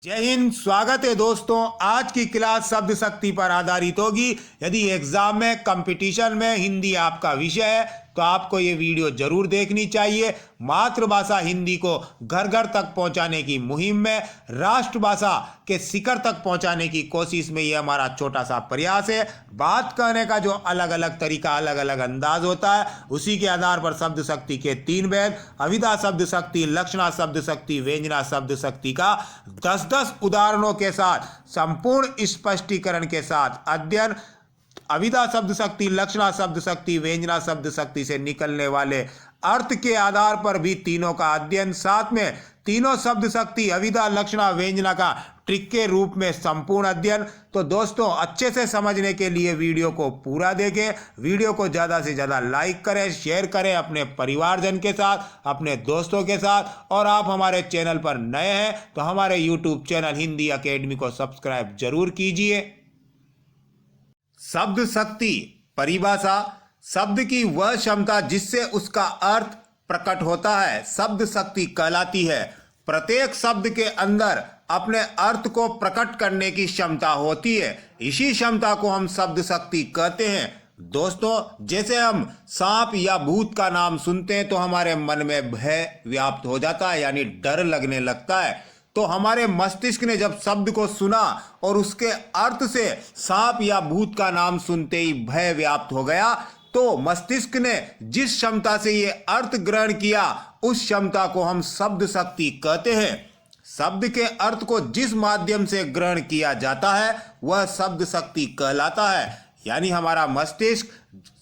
जय हिंद। स्वागत है दोस्तों। आज की क्लास शब्द शक्ति पर आधारित होगी। यदि एग्जाम में कंपटीशन में हिंदी आपका विषय है तो आपको ये वीडियो जरूर देखनी चाहिए। मातृभाषा हिंदी को घर घर तक पहुंचाने की मुहिम में, राष्ट्रभाषा के शिखर तक पहुंचाने की कोशिश में ये हमारा छोटा सा प्रयास है। बात करने का जो अलग अलग तरीका, अलग अलग अंदाज होता है, उसी के आधार पर शब्द शक्ति के 3 भेद, अभिधा शब्द शक्ति, लक्षणा शब्द शक्ति, व्यंजना शब्द शक्ति का 10-10 उदाहरणों के साथ, संपूर्ण स्पष्टीकरण के साथ अध्ययन। अभिधा शब्द शक्ति, लक्षणा शब्द शक्ति, व्यंजना शब्द शक्ति से निकलने वाले अर्थ के आधार पर भी तीनों का अध्ययन, साथ में तीनों शब्द शक्ति अभिधा, लक्षणा, व्यंजना का ट्रिक के रूप में संपूर्ण अध्ययन। तो दोस्तों, अच्छे से समझने के लिए वीडियो को पूरा देखें। वीडियो को ज़्यादा से ज़्यादा लाइक करें, शेयर करें अपने परिवारजन के साथ, अपने दोस्तों के साथ। और आप हमारे चैनल पर नए हैं तो हमारे यूट्यूब चैनल हिंदी अकेडमी को सब्सक्राइब जरूर कीजिए। शब्द शक्ति परिभाषा: शब्द की वह क्षमता जिससे उसका अर्थ प्रकट होता है शब्द शक्ति कहलाती है। प्रत्येक शब्द के अंदर अपने अर्थ को प्रकट करने की क्षमता होती है। इसी क्षमता को हम शब्द शक्ति कहते हैं। दोस्तों, जैसे हम सांप या भूत का नाम सुनते हैं तो हमारे मन में भय व्याप्त हो जाता है, यानी डर लगने लगता है। तो हमारे मस्तिष्क ने जब शब्द को सुना और उसके अर्थ से सांप या भूत का नाम सुनते ही भय व्याप्त हो गया, तो मस्तिष्क ने जिस क्षमता से ये अर्थ ग्रहण किया उस क्षमता को हम शब्द शक्ति कहते हैं। शब्द के अर्थ को जिस माध्यम से ग्रहण किया जाता है वह शब्द शक्ति कहलाता है। यानी हमारा मस्तिष्क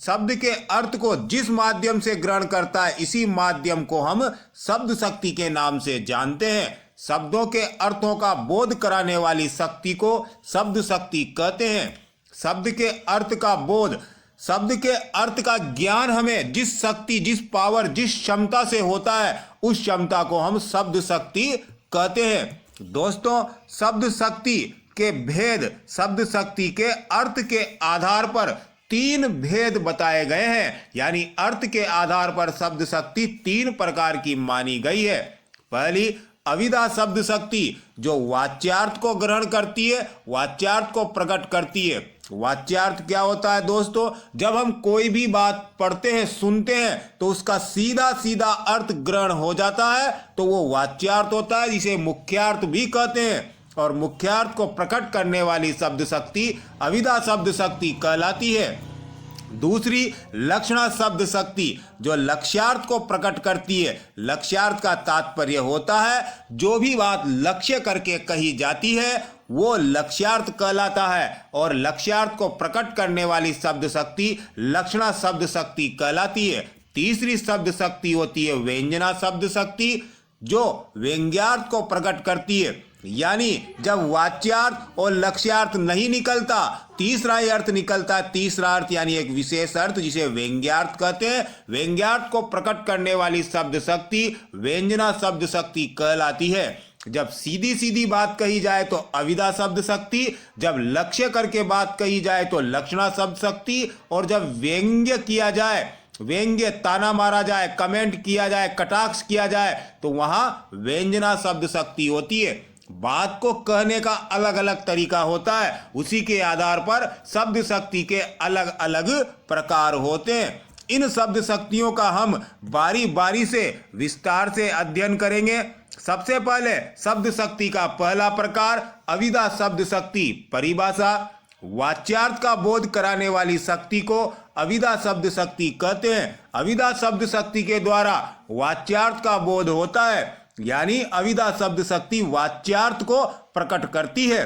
शब्द के अर्थ को जिस माध्यम से ग्रहण करता है, इसी माध्यम को हम शब्द शक्ति के नाम से जानते हैं। शब्दों के अर्थों का बोध कराने वाली शक्ति को शब्द शक्ति कहते हैं। शब्द के अर्थ का बोध, शब्द के अर्थ का ज्ञान हमें जिस शक्ति, जिस पावर, जिस क्षमता से होता है उस क्षमता को हम शब्द शक्ति कहते हैं। दोस्तों, शब्द शक्ति के भेद, शब्द शक्ति के अर्थ के आधार पर 3 भेद बताए गए हैं। यानी अर्थ के आधार पर शब्द शक्ति 3 प्रकार की मानी गई है। पहली, अभिधा शब्द शक्ति जो वाच्यार्थ को ग्रहण करती है, वाच्यार्थ को प्रकट करती है। वाच्यार्थ क्या होता है दोस्तों? जब हम कोई भी बात पढ़ते हैं, सुनते हैं तो उसका सीधा सीधा अर्थ ग्रहण हो जाता है तो वो वाच्यार्थ होता है, जिसे मुख्यार्थ भी कहते हैं। और मुख्यार्थ को प्रकट करने वाली शब्द शक्ति अभिधा शब्द शक्ति कहलाती है। दूसरी, लक्षणा शब्द शक्ति जो लक्ष्यार्थ को प्रकट करती है। लक्ष्यार्थ का तात्पर्य होता है जो भी बात लक्ष्य करके कही जाती है वो लक्ष्यार्थ कहलाता है। और लक्ष्यार्थ को प्रकट करने वाली शब्द शक्ति लक्षणा शब्द शक्ति कहलाती है। तीसरी शब्द शक्ति होती है व्यंजना शब्द शक्ति जो व्यंग्यार्थ को प्रकट करती है। यानी जब वाच्यार्थ और लक्ष्यार्थ नहीं निकलता, तीसरा ही अर्थ निकलता है। तीसरा अर्थ यानी एक विशेष अर्थ जिसे व्यंग्यार्थ कहते हैं। व्यंग्यार्थ को प्रकट करने वाली शब्द शक्ति व्यंजना शब्द शक्ति कहलाती है। जब सीधी सीधी बात कही जाए तो अभिधा शब्द शक्ति, जब लक्ष्य करके बात कही जाए तो लक्षणा शब्द शक्ति, और जब व्यंग्य किया जाए, व्यंग्य ताना मारा जाए, कमेंट किया जाए, कटाक्ष किया जाए तो वहां व्यंजना शब्द शक्ति होती है। बात को कहने का अलग अलग तरीका होता है, उसी के आधार पर शब्द शक्ति के अलग अलग प्रकार होते हैं। इन शब्द शक्तियों का हम बारी बारी से विस्तार से अध्ययन करेंगे। सबसे पहले शब्द शक्ति का पहला प्रकार अभिधा शब्द शक्ति परिभाषा: वाच्यार्थ का बोध कराने वाली शक्ति को अभिधा शब्द शक्ति कहते हैं। अभिधा शब्द शक्ति के द्वारा वाच्यार्थ का बोध होता है। यानी अभिधा शब्द शक्ति वाच्यार्थ को प्रकट करती है।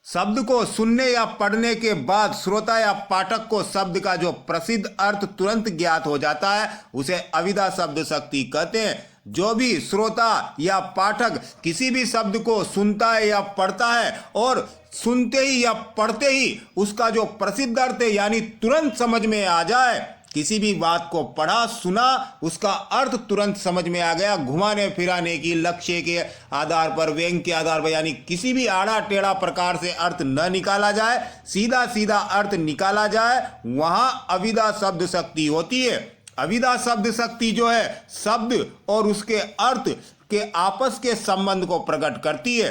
शब्द को सुनने या पढ़ने के बाद श्रोता या पाठक को शब्द का जो प्रसिद्ध अर्थ तुरंत ज्ञात हो जाता है उसे अभिधा शब्द शक्ति कहते हैं। जो भी श्रोता या पाठक किसी भी शब्द को सुनता है या पढ़ता है और सुनते ही या पढ़ते ही उसका जो प्रसिद्ध अर्थ है यानी तुरंत समझ में आ जाए, किसी भी बात को पढ़ा, सुना, उसका अर्थ तुरंत समझ में आ गया, घुमाने फिराने की, लक्ष्य के आधार पर, व्यंग के आधार पर, यानी किसी भी आड़ा टेढ़ा प्रकार से अर्थ न निकाला जाए, सीधा सीधा अर्थ निकाला जाए, वहां अभिधा शब्द शक्ति होती है। अभिधा शब्द शक्ति जो है शब्द और उसके अर्थ के आपस के संबंध को प्रकट करती है।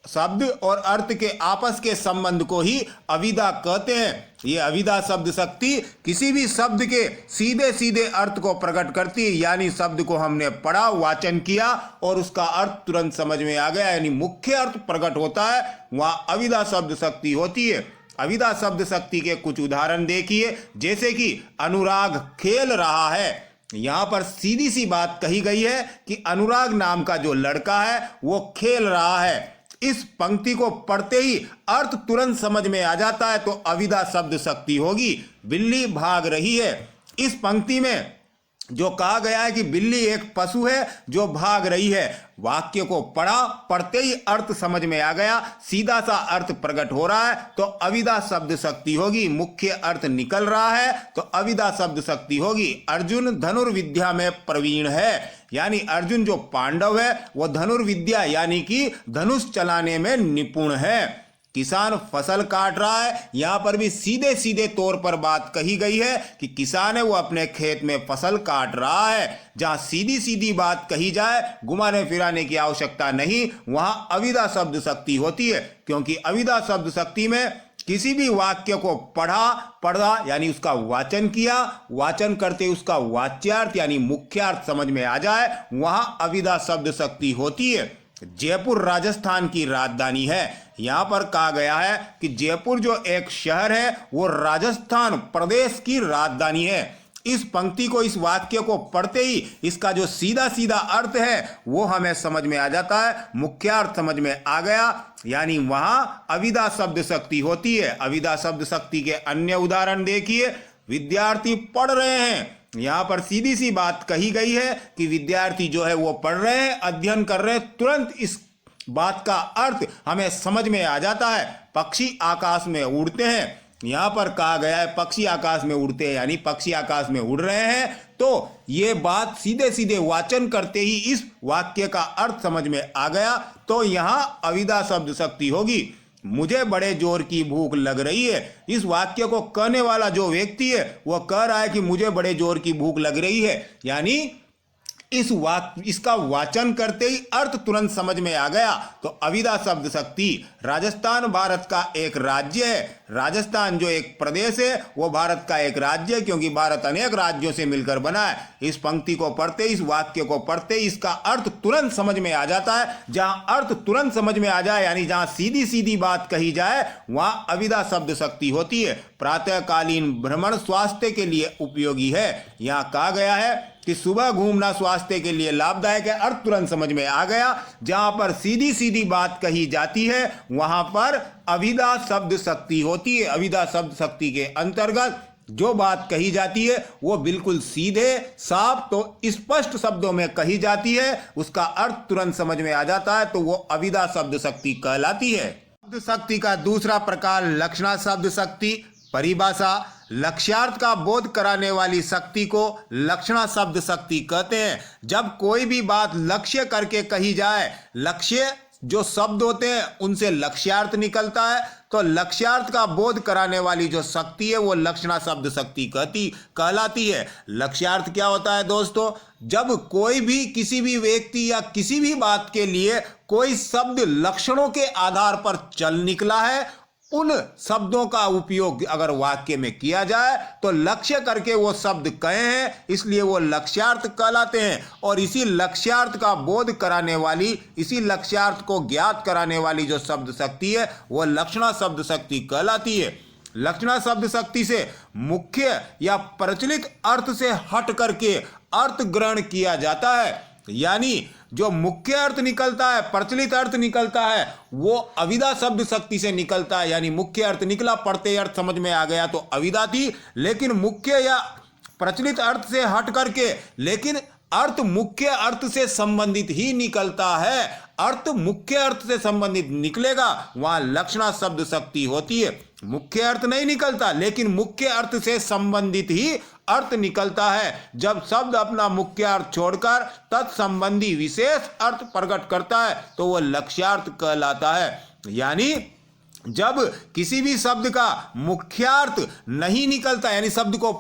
शब्द और अर्थ के आपस के संबंध को ही अविदा कहते हैं। ये अविदा शब्द शक्ति किसी भी शब्द के सीधे सीधे अर्थ को प्रकट करती है, यानी शब्द को हमने पढ़ा, वाचन किया और उसका अर्थ तुरंत समझ में आ गया, यानी मुख्य अर्थ प्रकट होता है, वहां अविदा शब्द शक्ति होती है। अविदा शब्द शक्ति के कुछ उदाहरण देखिए, जैसे कि अनुराग खेल रहा है। यहां पर सीधी सी बात कही गई है कि अनुराग नाम का जो लड़का है वो खेल रहा है। इस पंक्ति को पढ़ते ही अर्थ तुरंत समझ में आ जाता है, तो अविदा शब्द शक्ति होगी। बिल्ली भाग रही है। इस पंक्ति में जो कहा गया है कि बिल्ली एक पशु है जो भाग रही है, वाक्य को पढ़ा, पढ़ते ही अर्थ समझ में आ गया, सीधा सा अर्थ प्रकट हो रहा है, तो अविदा शब्द शक्ति होगी। मुख्य अर्थ निकल रहा है तो अविदा शब्द शक्ति होगी। अर्जुन धनुर्विद्या में प्रवीण है, यानी अर्जुन जो पांडव है वो धनुर्विद्या यानी कि धनुष चलाने में निपुण है। किसान फसल काट रहा है, यहां पर भी सीधे सीधे तौर पर बात कही गई है कि किसान है वो अपने खेत में फसल काट रहा है। जहां सीधी सीधी बात कही जाए, घुमाने फिराने की आवश्यकता नहीं, वहां अविदा शब्द शक्ति होती है, क्योंकि अविदा शब्द शक्ति में किसी भी वाक्य को पढ़ा यानी उसका वाचन किया, वाचन करते उसका वाच्यार्थ यानी मुख्यार्थ समझ में आ जाए, वहां अविदा शब्द शक्ति होती है। जयपुर राजस्थान की राजधानी है। यहां पर कहा गया है कि जयपुर जो एक शहर है वो राजस्थान प्रदेश की राजधानी है। इस पंक्ति को, इस वाक्य को पढ़ते ही इसका जो सीधा सीधा अर्थ है वो हमें समझ में आ जाता है, मुख्यार्थ समझ में आ गया, यानी वहां अविदा शब्द शक्ति होती है। अविदा शब्द शक्ति के अन्य उदाहरण देखिए। विद्यार्थी पढ़ रहे हैं, यहां पर सीधी सी बात कही गई है कि विद्यार्थी जो है वो पढ़ रहे हैं, अध्ययन कर रहे हैं, तुरंत इस बात का अर्थ हमें समझ में आ जाता है। पक्षी आकाश में उड़ते हैं, यहां पर कहा गया है पक्षी आकाश में उड़ते हैं, यानी पक्षी आकाश में उड़ रहे हैं, तो ये बात सीधे सीधे वाचन करते ही इस वाक्य का अर्थ समझ में आ गया, तो यहां अविदा शब्द शक्ति होगी। मुझे बड़े जोर की भूख लग रही है। इस वाक्य को कहने वाला जो व्यक्ति है वह कह रहा है कि मुझे बड़े जोर की भूख लग रही है, यानी इसका वाचन करते ही अर्थ तुरंत समझ में आ गया, तो अविदा शब्द शक्ति। राजस्थान भारत का एक राज्य है। राजस्थान जो एक प्रदेश है वो भारत का एक राज्य है, क्योंकि भारत अनेक राज्यों से मिलकर बना है। इस पंक्ति को पढ़ते, इस वाक्य को पढ़ते इसका अर्थ तुरंत समझ में आ जाता है। जहां अर्थ तुरंत समझ में आ जाए, यानी जहां सीधी सीधी बात कही जाए, वहां अविदा शब्द शक्ति होती है। प्रातःकालीन भ्रमण स्वास्थ्य के लिए उपयोगी है। यहां कहा गया है कि सुबह घूमना स्वास्थ्य के लिए लाभदायक है, अर्थ तुरंत समझ में आ गया। जहां पर सीधी सीधी बात कही जाती है वहां पर अविदा शब्द शक्ति होती है। अविदा शब्द शक्ति के अंतर्गत जो बात कही जाती है वो बिल्कुल सीधे साफ तो स्पष्ट शब्दों में कही जाती है, उसका अर्थ तुरंत समझ में आ जाता है, तो वो अविदा शब्द शक्ति कहलाती है। शब्द शक्ति का दूसरा प्रकार लक्षणा शब्द शक्ति। परिभाषा: लक्ष्यार्थ का बोध कराने वाली शक्ति को लक्षणा शब्द शक्ति कहते हैं। जब कोई भी बात लक्ष्य करके कही जाए, लक्ष्य जो शब्द होते हैं उनसे लक्ष्यार्थ निकलता है, तो लक्ष्यार्थ का बोध कराने वाली जो शक्ति है वो लक्षणा शब्द शक्ति कहलाती है। लक्ष्यार्थ क्या होता है दोस्तों? जब कोई भी किसी भी व्यक्ति या किसी भी बात के लिए कोई शब्द लक्षणों के आधार पर चल निकला है, उन शब्दों का उपयोग अगर वाक्य में किया जाए तो लक्ष्य करके वो शब्द कहे हैं, इसलिए वो लक्ष्यार्थ कहलाते हैं। और इसी लक्ष्यार्थ का बोध कराने वाली, इसी लक्ष्यार्थ को ज्ञात कराने वाली जो शब्द शक्ति है वो लक्षणा शब्द शक्ति कहलाती है। लक्षणा शब्द शक्ति से मुख्य या प्रचलित अर्थ से हट करके अर्थ ग्रहण किया जाता है, यानी जो मुख्य अर्थ निकलता है, प्रचलित अर्थ निकलता है, वो अविदा शब्द शक्ति से निकलता है। यानी मुख्य अर्थ निकला, पढ़ते अर्थ समझ में आ गया तो अविदा थी, लेकिन मुख्य या प्रचलित अर्थ से हट करके लेकिन अर्थ मुख्य अर्थ से संबंधित ही निकलता है। अर्थ मुख्य अर्थ से संबंधित निकलेगा, वहां लक्षणा शब्द शक्ति होती है। मुख्य अर्थ नहीं निकलता, लेकिन मुख्य अर्थ से संबंधित ही अर्थ निकलता है। जब शब्द अपना मुख्य अर्थ छोड़कर तत्संबंधी विशेष अर्थ प्रकट करता है तो वह लक्ष्यार्थ कहलाता है। यानी जब किसी भी शब्द का मुख्यार्थ नहीं निकलता, यानी शब्द को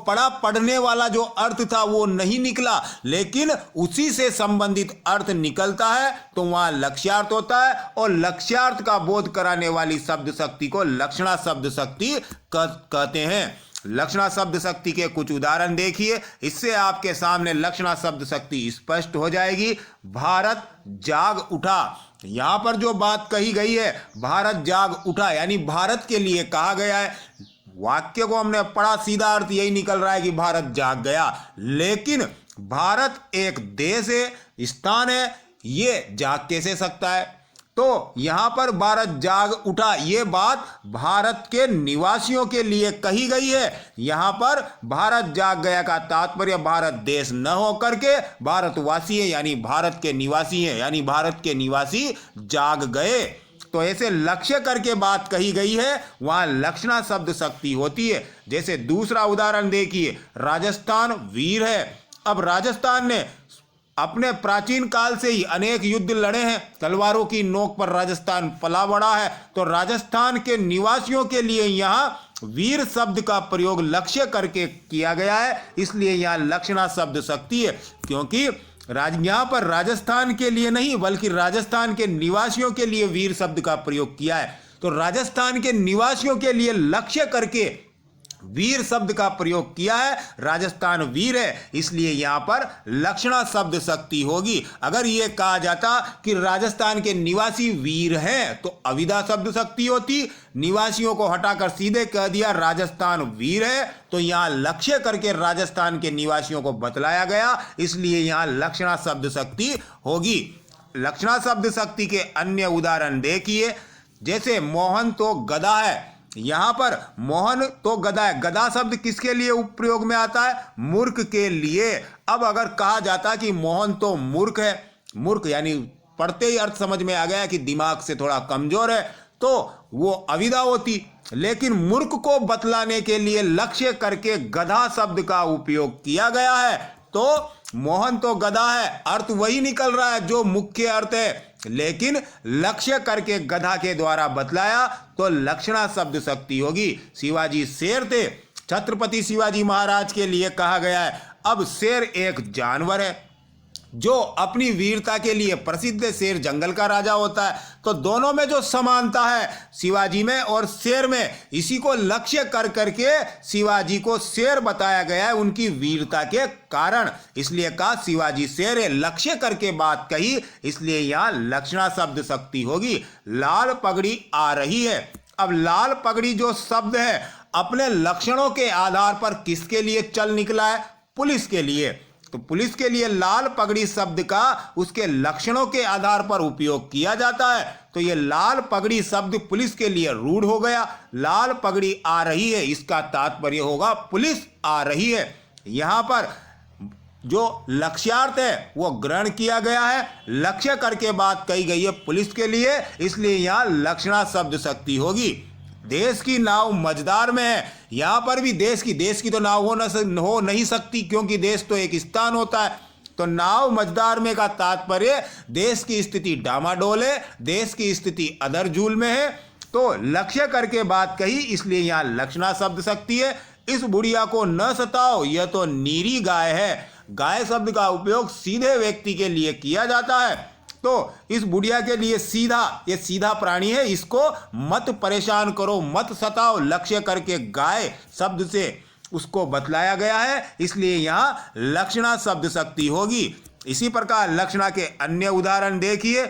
पढ़ने वाला जो अर्थ था वो नहीं निकला, लेकिन उसी से संबंधित अर्थ निकलता है, तो वहां लक्ष्यार्थ होता है। और लक्ष्यार्थ का बोध कराने वाली शब्द शक्ति को लक्षणा शब्द शक्ति कहते हैं। लक्षणा शब्द शक्ति के कुछ उदाहरण देखिए, इससे आपके सामने लक्षणा शब्द शक्ति स्पष्ट हो जाएगी। भारत जाग उठा, यहां पर जो बात कही गई है भारत जाग उठा, यानी भारत के लिए कहा गया है। वाक्य को हमने पढ़ा, सीधा अर्थ यही निकल रहा है कि भारत जाग गया, लेकिन भारत एक देश है, स्थान है, ये जाग कैसे सकता है? तो यहां पर भारत जाग उठा, ये बात भारत के निवासियों के लिए कही गई है। यहां पर भारत जाग गया का तात्पर्य भारत देश न होकर के भारतवासी है, यानी भारत के निवासी हैं, यानी भारत के निवासी जाग गए। तो ऐसे लक्ष्य करके बात कही गई है, वहां लक्षणा शब्द शक्ति होती है। जैसे दूसरा उदाहरण देखिए, राजस्थान वीर है। अब राजस्थान ने अपने प्राचीन काल से ही अनेक युद्ध लड़े हैं, तलवारों की नोक पर राजस्थान पला बड़ा है। तो राजस्थान के निवासियों के लिए यहाँ वीर शब्द का प्रयोग लक्ष्य करके किया गया है, इसलिए यहाँ लक्षणा शब्द शक्ति है। क्योंकि यहाँ पर राजस्थान के लिए नहीं बल्कि राजस्थान के निवासियों के लिए वीर शब्द का प्रयोग किया है। तो राजस्थान के निवासियों के लिए लक्ष्य करके वीर शब्द का प्रयोग किया है, राजस्थान वीर है, इसलिए यहां पर लक्षणा शब्द शक्ति होगी। अगर यह कहा जाता कि राजस्थान के निवासी वीर हैं तो अविदा शब्द शक्ति होती, निवासियों को हटाकर सीधे कह दिया राजस्थान वीर है, तो यहां लक्ष्य करके राजस्थान के निवासियों को बतलाया गया, इसलिए यहां लक्षणा शब्द शक्ति होगी। लक्षणा शब्द शक्ति के अन्य उदाहरण देखिए, जैसे मोहन तो गधा है। यहां पर मोहन तो गधा है, गधा शब्द किसके लिए उपयोग में आता है? मूर्ख के लिए। अब अगर कहा जाता कि मोहन तो मूर्ख है, मूर्ख यानी पढ़ते ही अर्थ समझ में आ गया कि दिमाग से थोड़ा कमजोर है, तो वो अविदा होती। लेकिन मूर्ख को बतलाने के लिए लक्ष्य करके गधा शब्द का उपयोग किया गया है, तो मोहन तो गधा है, अर्थ वही निकल रहा है जो मुख्य अर्थ है, लेकिन लक्ष्य करके गधा के द्वारा बतलाया, तो लक्षणा शब्द शक्ति होगी। शिवाजी शेर थे, छत्रपति शिवाजी महाराज के लिए कहा गया है। अब शेर एक जानवर है जो अपनी वीरता के लिए प्रसिद्ध है, शेर जंगल का राजा होता है। तो दोनों में जो समानता है शिवाजी में और शेर में, इसी को लक्ष्य कर करके शिवाजी को शेर बताया गया है उनकी वीरता के कारण, इसलिए कहा शिवाजी शेर है। लक्ष्य करके बात कही, इसलिए यहां लक्षणा शब्द शक्ति होगी। लाल पगड़ी आ रही है। अब लाल पगड़ी जो शब्द है अपने लक्षणों के आधार पर किसके लिए चल निकला है? पुलिस के लिए। तो पुलिस के लिए लाल पगड़ी शब्द का उसके लक्षणों के आधार पर उपयोग किया जाता है, तो ये लाल पगड़ी शब्द पुलिस के लिए रूढ़ हो गया। लाल पगड़ी आ रही है, इसका तात्पर्य होगा पुलिस आ रही है। यहां पर जो लक्ष्यार्थ है वो ग्रहण किया गया है, लक्ष्य करके बात कही गई है पुलिस के लिए, इसलिए यहां लक्षणा शब्द शक्ति होगी। देश की नाव मझधार में है, यहां पर भी देश की तो नाव हो नहीं सकती, क्योंकि देश तो एक स्थान होता है। तो नाव मझधार में का तात्पर्य देश की स्थिति डामाडोल है, देश की स्थिति अदरजूल में है, तो लक्ष्य करके बात कही, इसलिए यहां लक्षणा शब्द शक्ति है। इस बुढ़िया को न सताओ, यह तो नीरी गाय है। गाय शब्द का उपयोग सीधे व्यक्ति के लिए किया जाता है, तो इस बुढ़िया के लिए ये सीधा प्राणी है, इसको मत परेशान करो, मत सताओ, लक्ष्य करके गाय शब्द से उसको बतलाया गया है, इसलिए यहां लक्षणा शब्द शक्ति होगी। इसी प्रकार लक्षणा के अन्य उदाहरण देखिए,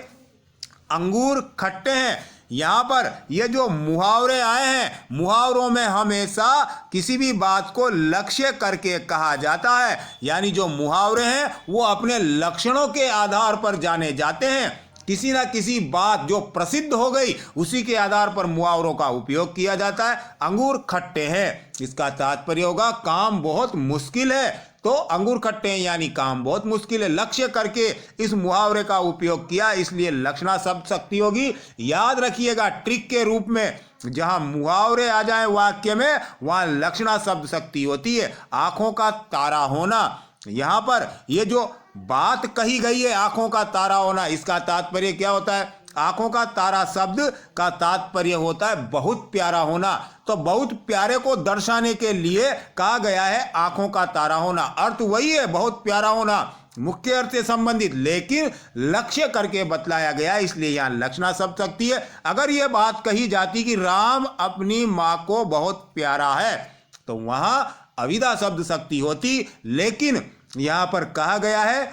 अंगूर खट्टे हैं। यहां पर ये जो मुहावरे आए हैं, मुहावरों में हमेशा किसी भी बात को लक्ष्य करके कहा जाता है, यानी जो मुहावरे हैं वो अपने लक्षणों के आधार पर जाने जाते हैं। किसी ना किसी बात जो प्रसिद्ध हो गई उसी के आधार पर मुहावरों का उपयोग किया जाता है। अंगूर खट्टे हैं, इसका तात्पर्य होगा काम बहुत मुश्किल है, तो अंगूर खट्टे हैं यानी काम बहुत मुश्किल है। लक्ष्य करके इस मुहावरे का उपयोग किया, इसलिए लक्षणा शब्द शक्ति होगी। याद रखिएगा, ट्रिक के रूप में जहां मुहावरे आ जाए वाक्य में, वहां लक्षणा शब्द शक्ति होती है। आंखों का तारा होना, यहां पर ये जो बात कही गई है आंखों का तारा होना, इसका तात्पर्य क्या होता है? आंखों का तारा शब्द का तात्पर्य होता है बहुत प्यारा होना। तो बहुत प्यारे को दर्शाने के लिए कहा गया है आंखों का तारा होना। अर्थ वही है, बहुत प्यारा होना, मुख्य अर्थ से संबंधित, लेकिन लक्ष्य करके बतलाया गया, इसलिए यहां लक्षणा शब्द शक्ति है। अगर यह बात कही जाती कि राम अपनी मां को बहुत प्यारा है तो वहां अविदा शब्द शक्ति होती, लेकिन यहां पर कहा गया है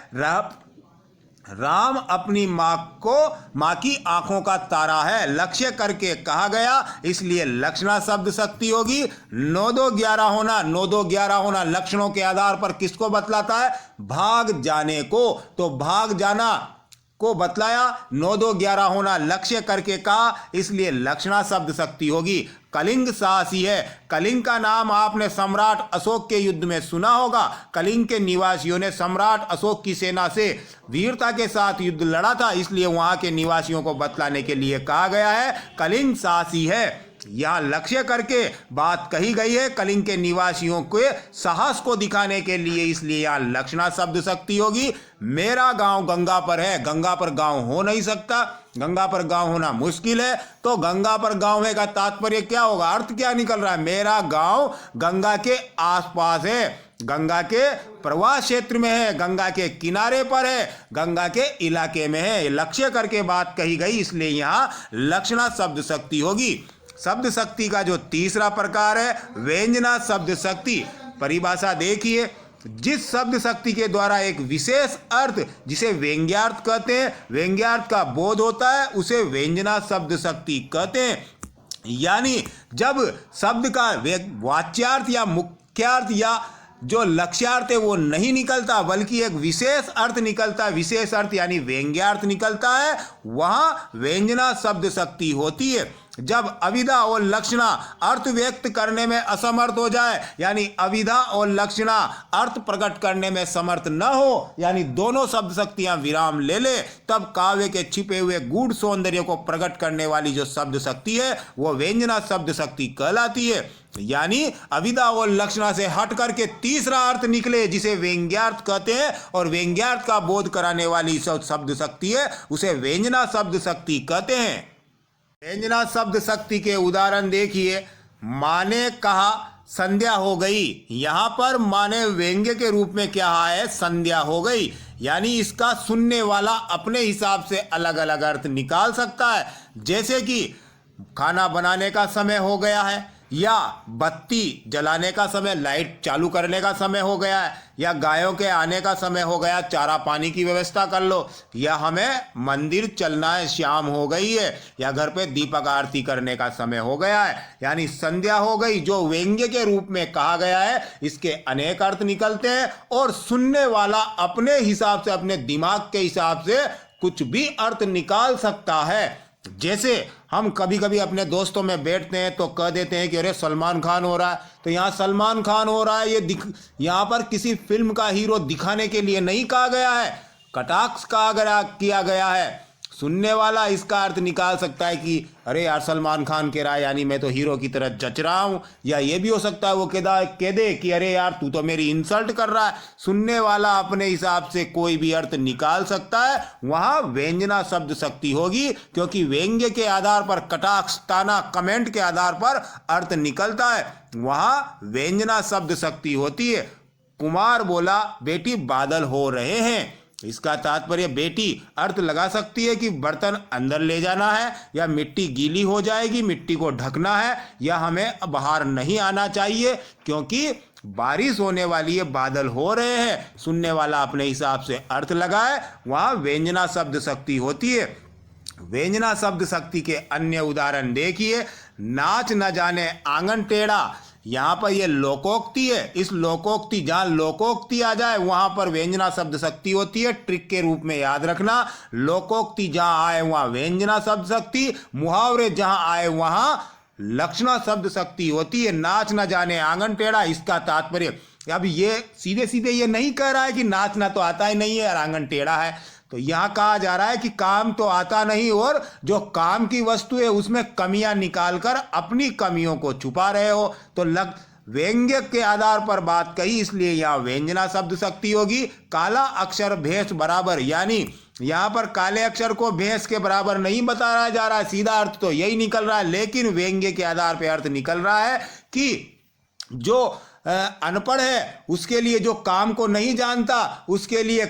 राम अपनी मां की आंखों का तारा है, लक्ष्य करके कहा गया, इसलिए लक्षणा शब्द शक्ति होगी। 9 2 11 होना, 9 2 11 होना लक्षणों के आधार पर किसको बतलाता है? भाग जाने को। तो भाग जाना को बतलाया, 9 2 11 होना लक्ष्य करके कहा, इसलिए लक्षणा शब्द शक्ति होगी। कलिंग साहसी है। कलिंग का नाम आपने सम्राट अशोक के युद्ध में सुना होगा। कलिंग के निवासियों ने सम्राट अशोक की सेना से वीरता के साथ युद्ध लड़ा था, इसलिए वहां के निवासियों को बतलाने के लिए कहा गया है कलिंग साहसी है। यहां लक्ष्य करके बात कही गई है कलिंग के निवासियों के साहस को दिखाने के लिए, इसलिए यहां लक्षणा शब्द शक्ति होगी। मेरा गांव गंगा पर है। गंगा पर गांव हो नहीं सकता, गंगा पर गांव होना मुश्किल है। तो गंगा पर गांव है का तात्पर्य क्या होगा? अर्थ क्या निकल रहा है? मेरा गांव गंगा के आसपास है, गंगा के प्रवाह क्षेत्र में है, गंगा के किनारे पर है, गंगा के इलाके में है। लक्ष्य करके बात कही गई, इसलिए यहां लक्षणा शब्द शक्ति होगी। शब्द शक्ति का जो तीसरा प्रकार है व्यंजना शब्द शक्ति। परिभाषा देखिए, जिस शब्द शक्ति के द्वारा एक विशेष अर्थ जिसे व्यंग्यार्थ कहते हैं, व्यंग्यार्थ का बोध होता है, उसे व्यंजना शब्द शक्ति कहते हैं। यानी जब शब्द का वाच्यार्थ या मुख्यार्थ या जो लक्ष्यार्थ है वो नहीं निकलता, बल्कि एक विशेष अर्थ निकलता है, विशेष अर्थ यानी व्यंग्यार्थ निकलता है, वहां व्यंजना शब्द शक्ति होती है। जब अविधा और लक्षणा अर्थ व्यक्त करने में असमर्थ हो जाए, यानी अविधा और लक्षणा अर्थ प्रकट करने में समर्थ न हो, यानी दोनों शब्द शक्तियां विराम ले ले, तब काव्य के छिपे हुए गूढ़ सौंदर्य को प्रकट करने वाली जो शब्द शक्ति है वो व्यंजना शब्द शक्ति कहलाती है। यानी अविधा और लक्षणा से हट करके तीसरा अर्थ निकले जिसे व्यंग्यार्थ कहते हैं, और व्यंग्यार्थ का बोध कराने वाली शब्द शक्ति है उसे व्यंजना शब्द शक्ति कहते हैं। व्यंजना शब्द शक्ति के उदाहरण देखिए। माने कहा संध्या हो गई, यहां पर माने व्यंग्य के रूप में क्या है? संध्या हो गई। यानी इसका सुनने वाला अपने हिसाब से अलग अलग अर्थ निकाल सकता है, जैसे कि खाना बनाने का समय हो गया है, या बत्ती जलाने का समय, लाइट चालू करने का समय हो गया है, या गायों के आने का समय हो गया, चारा पानी की व्यवस्था कर लो, या हमें मंदिर चलना है, शाम हो गई है, या घर पे दीपक आरती करने का समय हो गया है। यानी संध्या हो गई जो व्यंग्य के रूप में कहा गया है, इसके अनेक अर्थ निकलते हैं और सुनने वाला अपने हिसाब से, अपने दिमाग के हिसाब से कुछ भी अर्थ निकाल सकता है। जैसे हम कभी कभी अपने दोस्तों में बैठते हैं तो कह देते हैं कि अरे सलमान खान हो रहा है, तो यहाँ सलमान खान हो रहा है, ये यहाँ पर किसी फिल्म का हीरो दिखाने के लिए नहीं कहा गया है, कटाक्ष किया गया है। सुनने वाला इसका अर्थ निकाल सकता है कि अरे यार सलमान खान कह रहा है, यानी मैं तो हीरो की तरह जच रहा हूं, या ये भी हो सकता है वो कह दे कि अरे यार तू तो मेरी इंसल्ट कर रहा है। सुनने वाला अपने हिसाब से कोई भी अर्थ निकाल सकता है, वहां व्यंजना शब्द शक्ति होगी, क्योंकि व्यंग्य के आधार पर, कटाक्ष, ताना, कमेंट के आधार पर अर्थ निकलता है, वहां व्यंजना शब्द शक्ति होती है। कुमार बोला बेटी बादल हो रहे हैं, इसका तात्पर्य बेटी अर्थ लगा सकती है कि बर्तन अंदर ले जाना है, या मिट्टी गीली हो जाएगी, मिट्टी को ढकना है, या हमें बाहर नहीं आना चाहिए क्योंकि बारिश होने वाली है, बादल हो रहे हैं। सुनने वाला अपने हिसाब से अर्थ लगाए, वहां व्यंजना शब्द शक्ति होती है। व्यंजना शब्द शक्ति के अन्य उदाहरण देखिए। नाच न जाने आंगन टेढ़ा, यहां पर यह लोकोक्ति है। इस लोकोक्ति, जहां लोकोक्ति आ जाए वहां पर व्यंजना शब्द शक्ति होती है। ट्रिक के रूप में याद रखना, लोकोक्ति जहां आए वहां व्यंजना शब्द शक्ति, मुहावरे जहां आए वहां लक्षणा शब्द शक्ति होती है। नाच न जाने आंगन टेढ़ा, इसका तात्पर्य, अब ये सीधे सीधे ये नहीं कह रहा है कि नाचना तो आता ही नहीं है और आंगन टेढ़ा है, तो यहां कहा जा रहा है कि काम तो आता नहीं और जो काम की वस्तु है उसमें कमियां निकालकर अपनी कमियों को छुपा रहे हो। तो व्यंग्य के आधार पर बात कही, इसलिए यहां व्यंजना शब्द शक्ति होगी। काला अक्षर भेष बराबर, यानी यहाँ पर काले अक्षर को भैंस के बराबर नहीं बताया जा रहा है, सीधा अर्थ तो यही निकल रहा है, लेकिन व्यंग्य के आधार पर अर्थ निकल रहा है कि जो अनपढ़ है उसके लिए, जो काम को नहीं जानता उसके लिए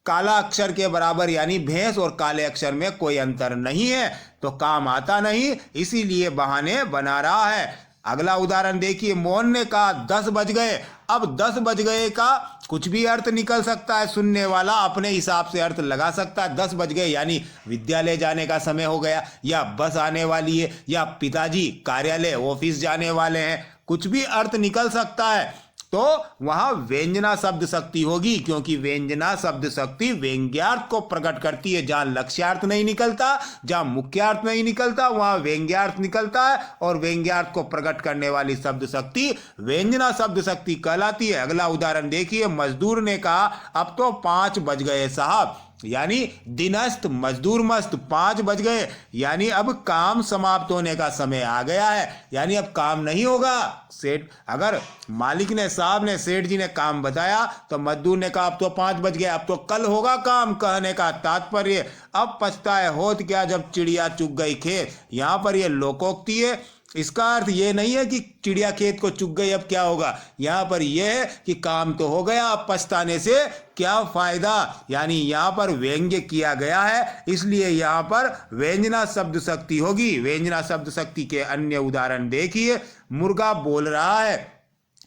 काला अक्षर के बराबर यानी भैंस और काले अक्षर में कोई अंतर नहीं है, तो काम आता नहीं, इसीलिए बहाने बना रहा है। अगला उदाहरण देखिए, मोहन ने कहा 10 बज गए। अब 10 बज गए का कुछ भी अर्थ निकल सकता है, सुनने वाला अपने हिसाब से अर्थ लगा सकता है। 10 बज गए यानी विद्यालय जाने का समय हो गया, या बस आने वाली है, या पिताजी कार्यालय ऑफिस जाने वाले हैं, कुछ भी अर्थ निकल सकता है। तो वहां व्यंजना शब्द शक्ति होगी, क्योंकि व्यंजना शब्द शक्ति व्यंग्यार्थ को प्रकट करती है। जहां लक्ष्यार्थ नहीं निकलता, जहां मुख्यार्थ नहीं निकलता, वहां व्यंग्यार्थ निकलता है, और व्यंग्यार्थ को प्रकट करने वाली शब्द शक्ति व्यंजना शब्द शक्ति कहलाती है। अगला उदाहरण देखिए, मजदूर ने कहा अब तो 5 बज गए साहब, यानी दिनस्त मजदूर मस्त, 5 बज गए यानी अब काम समाप्त होने का समय आ गया है, यानी अब काम नहीं होगा। सेठ, अगर मालिक ने, साहब ने, सेठ जी ने काम बताया तो मजदूर ने कहा अब तो 5 बज गए, अब तो कल होगा काम। कहने का तात्पर्य अब पछताए होत क्या जब चिड़िया चुग गई खेत। यहाँ पर यह लोकोक्ति है, इसका अर्थ ये नहीं है कि चिड़िया खेत को चुग गई अब क्या होगा। यहाँ पर यह है कि काम तो हो गया, अब पछताने से क्या फायदा, यानी यहाँ पर व्यंग्य किया गया है, इसलिए यहाँ पर व्यंजना शब्द शक्ति होगी। व्यंजना शब्द शक्ति के अन्य उदाहरण देखिए, मुर्गा बोल रहा है।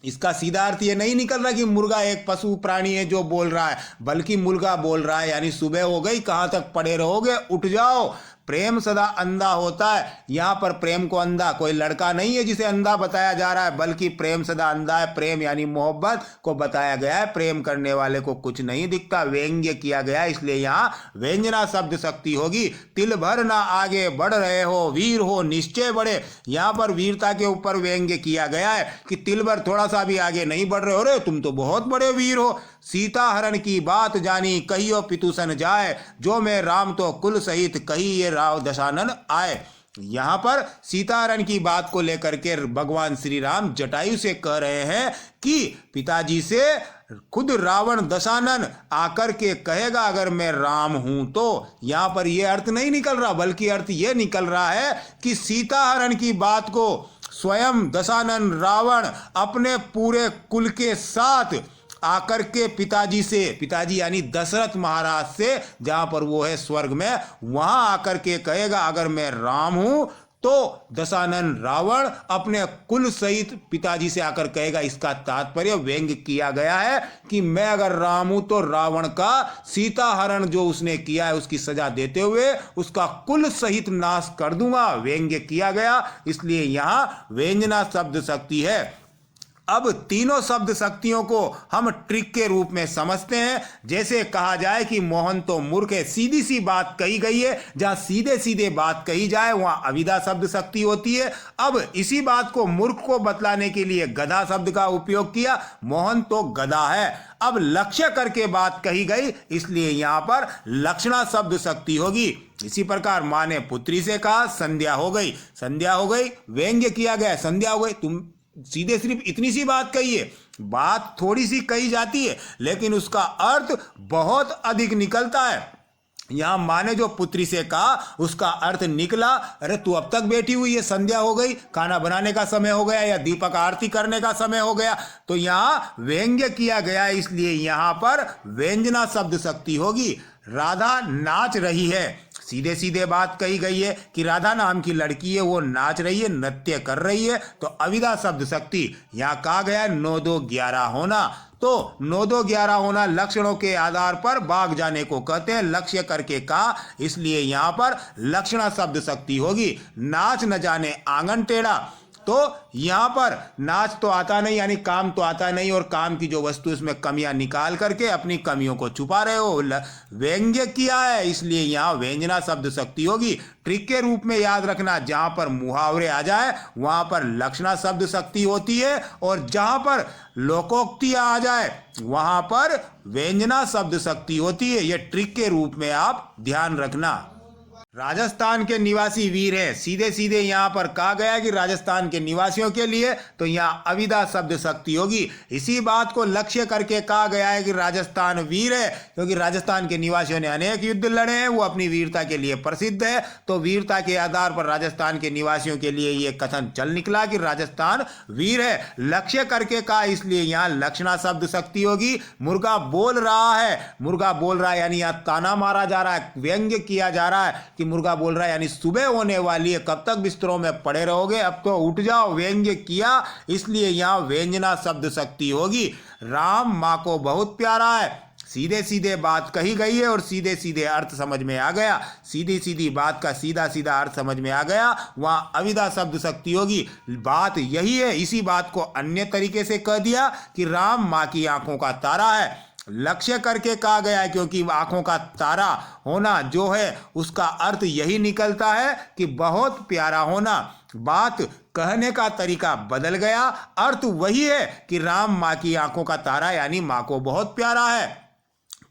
इसका सीधा अर्थ ये नहीं निकल रहा कि मुर्गा एक पशु प्राणी है जो बोल रहा है, बल्कि मुर्गा बोल रहा है यानी सुबह हो गई, कहाँ तक पड़े रहोगे, उठ जाओ। प्रेम सदा अंधा होता है, यहाँ पर प्रेम को अंधा, कोई लड़का नहीं है जिसे अंधा बताया जा रहा है, बल्कि प्रेम सदा अंधा है। प्रेम यानी मोहब्बत को बताया गया है, प्रेम करने वाले को कुछ नहीं दिखता, व्यंग्य किया गया, इसलिए यहाँ व्यंजना शब्द शक्ति होगी। तिल भर ना आगे बढ़ रहे हो, वीर हो निश्चय बढ़े। यहाँ पर वीरता के ऊपर व्यंग्य किया गया है कि तिल भर थोड़ा सा भी आगे नहीं बढ़ रहे हो, रे तुम तो बहुत बड़े वीर हो। सीता हरण की बात जानी, कहियो पितुसन जाए, जो मैं राम तो कुल सहित कही ये राव दशानन आए। यहाँ पर सीताहरण की बात को लेकर के भगवान श्री राम जटायु से कह रहे हैं कि पिताजी से खुद रावण दशानन आकर के कहेगा अगर मैं राम हूं तो। यहाँ पर यह अर्थ नहीं निकल रहा, बल्कि अर्थ यह निकल रहा है कि सीताहरण की बात को स्वयं दशानन रावण अपने पूरे कुल के साथ आकर के पिताजी से, पिताजी यानी दशरथ महाराज से, जहां पर वो है स्वर्ग में, वहां आकर के कहेगा अगर मैं राम हूं तो दशानन रावण अपने कुल सहित पिताजी से आकर कहेगा। इसका तात्पर्य व्यंग्य किया गया है कि मैं अगर राम हूं तो रावण का सीता हरण जो उसने किया है उसकी सजा देते हुए उसका कुल सहित नाश कर दूंगा। व्यंग्य किया गया, इसलिए यहां व्यंजना शब्द शक्ति है। अब तीनों शब्द शक्तियों को हम ट्रिक के रूप में समझते हैं। जैसे कहा जाए कि मोहन तो मूर्ख है, सीधी सी बात कही गई है, जहां सीधे सीधे बात कही जाए वहां अविदा शब्द शक्ति होती है। अब इसी बात को मूर्ख को बतलाने के लिए गधा शब्द का उपयोग किया, मोहन तो गधा है। अब लक्ष्य करके बात कही गई, इसलिए यहां पर लक्षणा शब्द शक्ति होगी। इसी प्रकार मां ने पुत्री से कहा संध्या हो गई, संध्या हो गई, व्यंग्य किया गया, संध्या हो गई। तुम सीधे सिर्फ इतनी सी बात कही है, बात थोड़ी सी कही जाती है लेकिन उसका अर्थ बहुत अधिक निकलता है। यहां मां ने जो पुत्री से कहा उसका अर्थ निकला, अरे तू अब तक बैठी हुई है, संध्या हो गई, खाना बनाने का समय हो गया या दीपक आरती करने का समय हो गया। तो यहां व्यंग्य किया गया है, इसलिए यहां पर व्यंजना शब्द शक्ति होगी। राधा नाच रही है, सीधे सीधे बात कही गई है कि राधा नाम की लड़की है, वो नाच रही है, नृत्य कर रही है, तो अविदा शब्द शक्ति। यहां कहा गया 9 2 11 होना, तो 9 2 11 होना लक्षणों के आधार पर भाग जाने को कहते हैं, लक्ष्य करके कहा, इसलिए यहां पर लक्षणा शब्द शक्ति होगी। नाच न जाने आंगन टेढ़ा, तो यहां पर नाच तो आता नहीं यानी काम तो आता नहीं, और काम की जो वस्तु इसमें कमियां निकाल करके अपनी कमियों को छुपा रहे हो, व्यंग्य किया है, इसलिए यहां व्यंजना शब्द शक्ति होगी। ट्रिक के रूप में याद रखना, जहां पर मुहावरे आ जाए वहां पर लक्षणा शब्द शक्ति होती है, और जहां पर लोकोक्ति आ जाए वहां पर व्यंजना शब्द शक्ति होती है। यह ट्रिक के रूप में आप ध्यान रखना। राजस्थान के निवासी वीर हैं, सीधे सीधे यहाँ पर कहा गया कि राजस्थान के निवासियों के लिए, तो यहाँ अविदा शब्द शक्ति होगी। इसी बात को लक्ष्य करके कहा गया है कि राजस्थान वीर है, क्योंकि राजस्थान के निवासियों ने अनेक युद्ध लड़े हैं, वो अपनी वीरता के लिए प्रसिद्ध है। तो वीरता के आधार पर राजस्थान के निवासियों के लिए ये कथन चल निकला कि राजस्थान वीर है। लक्ष्य करके कहा, इसलिए यहाँ लक्षणा शब्द शक्ति होगी। मुर्गा बोल रहा है, मुर्गा बोल रहा है यानी यहाँ ताना मारा जा रहा है, व्यंग्य किया जा रहा है कि मुर्गा बोल रहा है यानी सुबह होने वाली है, कब तक बिस्तरों में पड़े रहोगे, अब तो उठ जाओ, व्यंग्य किया, इसलिए यहां व्यंजना शब्द शक्ति होगी। राम मां को बहुत प्यारा है, सीधे सीधे बात कही गई है और सीधे सीधे अर्थ समझ में आ गया। सीधी सीधी बात का सीधा सीधा अर्थ समझ में आ गया, वहां अविदा शब्द शक्ति होगी। बात यही है, इसी बात को अन्य तरीके से कह दिया कि राम मां की आंखों का तारा है। लक्ष्य करके कहा गया है क्योंकि आंखों का तारा होना जो है उसका अर्थ यही निकलता है कि बहुत प्यारा होना। बात कहने का तरीका बदल गया, अर्थ वही है कि राम मां की आंखों का तारा यानी मां को बहुत प्यारा है।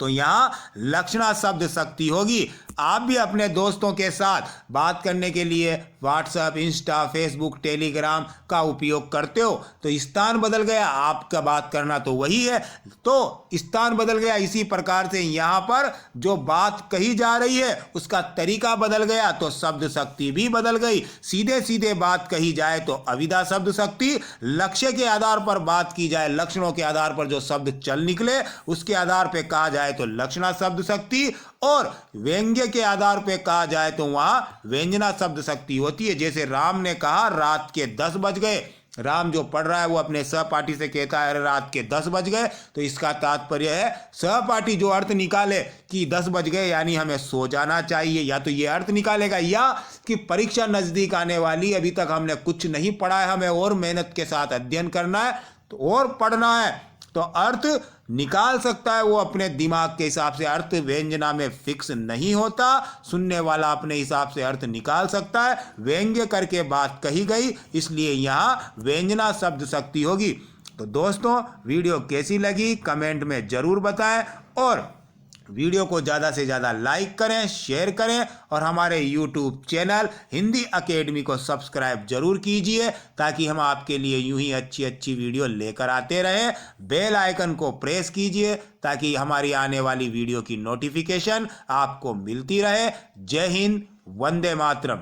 तो यहां लक्षणा शब्द शक्ति होगी। आप भी अपने दोस्तों के साथ बात करने के लिए व्हाट्सएप, इंस्टा, फेसबुक, टेलीग्राम का उपयोग करते हो, तो स्थान बदल गया, आपका बात करना तो वही है, तो स्थान बदल गया। इसी प्रकार से यहाँ पर जो बात कही जा रही है उसका तरीका बदल गया, तो शब्द शक्ति भी बदल गई। सीधे सीधे बात कही जाए तो अविदा शब्द शक्ति, लक्ष्य के आधार पर बात की जाए, लक्षणों के आधार पर जो शब्द चल निकले उसके आधार पर कहा जाए तो लक्षणा शब्द शक्ति, और व्यंग्य के आधार पर कहा जाए तो वहां व्यंजना शब्द शक्ति होती है। जैसे राम ने कहा रात के 10 बज गए, राम जो पढ़ रहा है वो अपने सहपाठी से कहता है रात के 10 बज गए, तो इसका तात्पर्य है सहपाठी जो अर्थ निकाले कि 10 बज गए यानी हमें सो जाना चाहिए, या तो ये अर्थ निकालेगा, या कि परीक्षा नजदीक आने वाली, अभी तक हमने कुछ नहीं पढ़ा है, हमें और मेहनत के साथ अध्ययन करना है, तो और पढ़ना है, तो अर्थ निकाल सकता है वो अपने दिमाग के हिसाब से। अर्थ व्यंजना में फिक्स नहीं होता, सुनने वाला अपने हिसाब से अर्थ निकाल सकता है। व्यंग्य करके बात कही गई, इसलिए यहाँ व्यंजना शब्द शक्ति होगी। तो दोस्तों, वीडियो कैसी लगी कमेंट में जरूर बताएं, और वीडियो को ज़्यादा से ज़्यादा लाइक करें, शेयर करें, और हमारे YouTube चैनल हिंदी अकेडमी को सब्सक्राइब जरूर कीजिए, ताकि हम आपके लिए यूं ही अच्छी अच्छी वीडियो लेकर आते रहें। बेल आइकन को प्रेस कीजिए ताकि हमारी आने वाली वीडियो की नोटिफिकेशन आपको मिलती रहे। जय हिंद, वंदे मातरम।